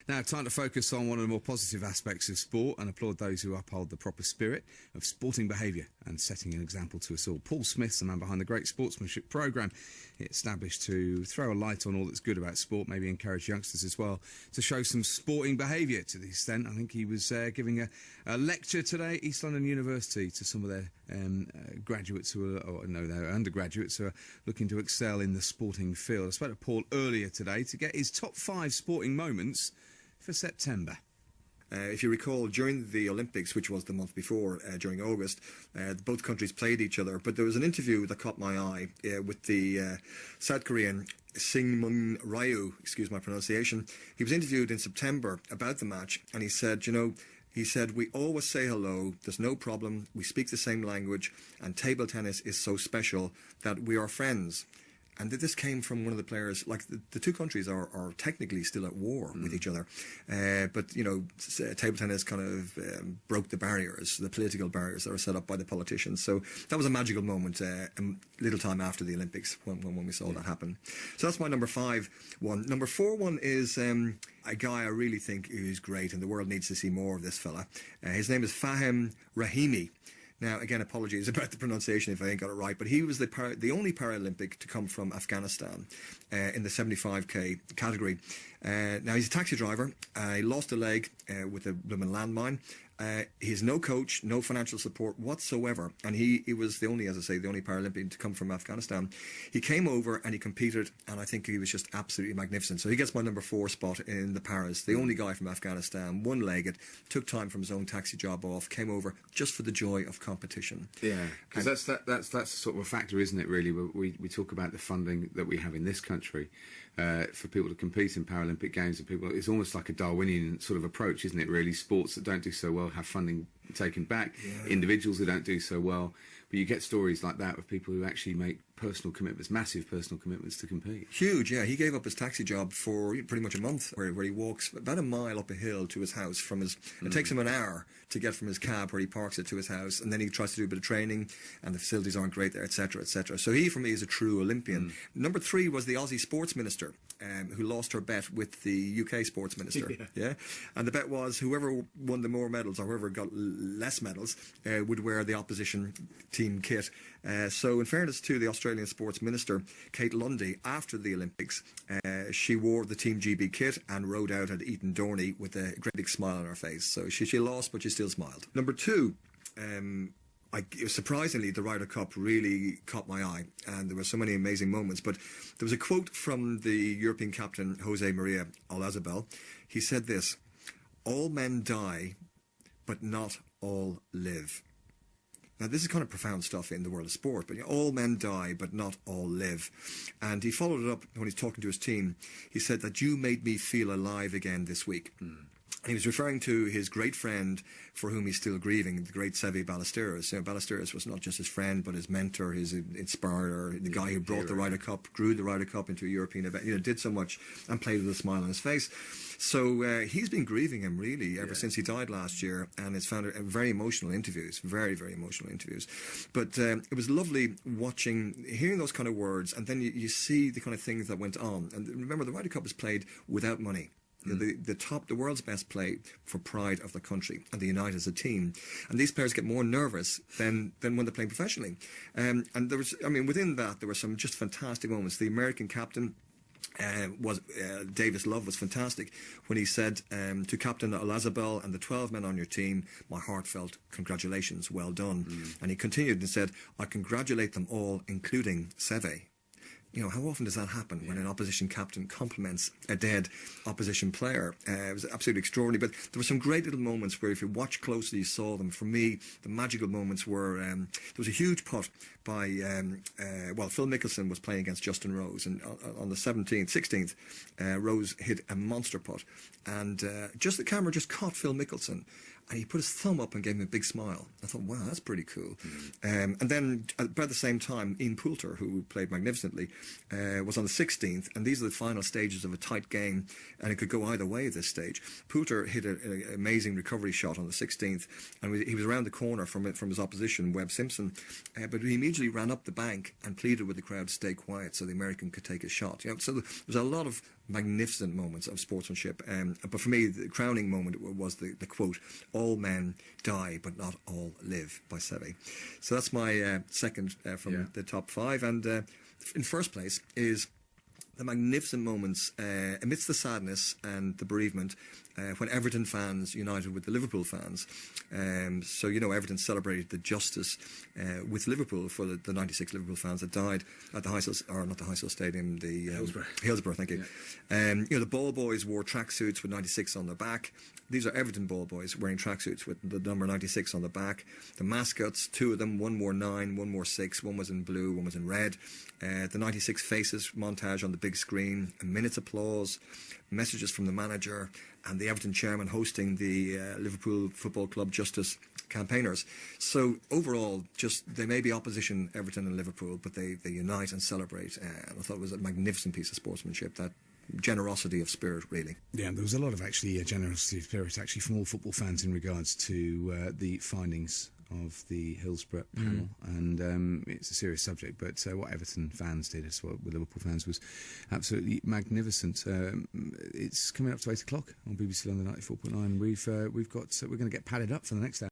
Now, time to focus on one of the more positive aspects of sport and applaud those who uphold the proper spirit of sporting behaviour and setting an example to us all. Paul Smith's the man behind the Great Sportsmanship Programme, established to throw a light on all that's good about sport, maybe encourage youngsters as well to show some sporting behaviour. To the extent, I think he was giving a lecture today at East London University to some of their graduates their undergraduates who are looking to excel in the sporting field. I spoke to Paul earlier today to get his top 5 sporting moments for September. If you recall, during the Olympics, which was the month before, during August, both countries played each other. But there was an interview that caught my eye with the South Korean Syngmun Ryu, excuse my pronunciation. He was interviewed in September about the match, and he said, we always say hello, there's no problem, we speak the same language, and table tennis is so special that we are friends. And this came from one of the players. Like, the two countries are technically still at war with each other. But, table tennis kind of broke the barriers, the political barriers that are set up by the politicians. So that was a magical moment a little time after the Olympics when we saw that happen. So that's my number 5 one. Number 4 one is a guy I really think is great, and the world needs to see more of this fella. His name is Fahim Rahimi. Now, again, apologies about the pronunciation if I ain't got it right, but he was the only Paralympic to come from Afghanistan in the 75k category. Now, he's a taxi driver. He lost a leg with a blooming landmine. He has no coach, no financial support whatsoever, and he was the only, as I say, the only Paralympian to come from Afghanistan. He came over and he competed, and I think he was just absolutely magnificent. So he gets my number 4 spot in the Paras. The only guy from Afghanistan, one-legged, took time from his own taxi job off, came over just for the joy of competition. Yeah, because that's sort of a factor, isn't it? Really, we talk about the funding that we have in this country for people to compete in Paralympic Games, and people. It's almost like a Darwinian sort of approach, isn't it? Really, sports that don't do so well have funding taken back. Yeah. Individuals that don't do so well, but you get stories like that of people who actually make personal commitments, massive personal commitments to compete. Huge, yeah. He gave up his taxi job for pretty much a month, where he walks about a mile up a hill to his house from his. It takes him an hour to get from his cab where he parks it to his house, and then he tries to do a bit of training, and the facilities aren't great there, etc., etc. So he, for me, is a true Olympian. Number 3 was the Aussie sports minister, who lost her bet with the UK sports minister. Yeah, and the bet was whoever won the more medals, or whoever got less medals, would wear the opposition team kit. So in fairness to the Australian sports minister, Kate Lundy, after the Olympics, she wore the Team GB kit and rode out at Eton Dorney with a great big smile on her face. So she lost, but she still smiled. Number 2, surprisingly, the Ryder Cup really caught my eye, and there were so many amazing moments. But there was a quote from the European captain, Jose Maria Olazabal. He said this: "All men die, but not all live." Now, this is kind of profound stuff in the world of sport, but all men die, but not all live. And he followed it up when he's talking to his team. He said that you made me feel alive again this week. And he was referring to his great friend for whom he's still grieving, the great Seve Ballesteros. Ballesteros was not just his friend, but his mentor, his inspirer, the guy who brought the Ryder Cup, grew the Ryder Cup into a European event, did so much and played with a smile on his face. So he's been grieving him, really, ever since he died last year, and it's found very emotional interviews, very, very emotional interviews. But it was lovely hearing those kind of words, and then you see the kind of things that went on. And remember, the Ryder Cup was played without money. The world's best play for pride of the country and the United as a team, and these players get more nervous than when they're playing professionally. And there was, within that, there were some just fantastic moments. The American captain Davis Love was fantastic when he said to Captain Olazabal and the 12 men on your team, my heartfelt congratulations, well done. And he continued and said, I congratulate them all, including Seve. How often does that happen when an opposition captain compliments a dead opposition player? It was absolutely extraordinary. But there were some great little moments where if you watch closely, you saw them. For me, the magical moments were, there was a huge putt by, Phil Mickelson was playing against Justin Rose. And on the 16th, Rose hit a monster putt. And the camera just caught Phil Mickelson. And he put his thumb up and gave him a big smile. I thought, wow, that's pretty cool. And then about the same time, Ian Poulter, who played magnificently, was on the 16th. And these are the final stages of a tight game. And it could go either way at this stage. Poulter hit an amazing recovery shot on the 16th. And he was around the corner from his opposition, Webb Simpson. But he immediately immediately ran up the bank and pleaded with the crowd to stay quiet so the American could take a shot. So there's a lot of magnificent moments of sportsmanship. But for me, the crowning moment was the quote, "All men die, but not all live," by Seve. So that's my second from the top five. And in first place is the magnificent moments amidst the sadness and the bereavement when Everton fans united with the Liverpool fans. So, Everton celebrated the justice with Liverpool for the 96 Liverpool fans that died at the not the Highsell Stadium, the Hillsborough, thank you. Yeah. The ball boys wore tracksuits with 96 on their back. These are Everton ball boys wearing tracksuits with the number 96 on the back. The mascots, two of them, one wore 9, one wore 6, one was in blue, one was in red. The 96 faces montage on the big screen, a minute's applause, messages from the manager, and the Everton chairman hosting the Liverpool Football Club Justice campaigners. So overall, they may be opposition, Everton and Liverpool, but they unite and celebrate. And I thought it was a magnificent piece of sportsmanship, that generosity of spirit, really. Yeah, there was a lot of generosity of spirit from all football fans in regards to the findings of the Hillsborough panel, and it's a serious subject, but what Everton fans did as well with Liverpool fans was absolutely magnificent. It's coming up to 8 o'clock on BBC London 94.9. We're going to get padded up for the next hour.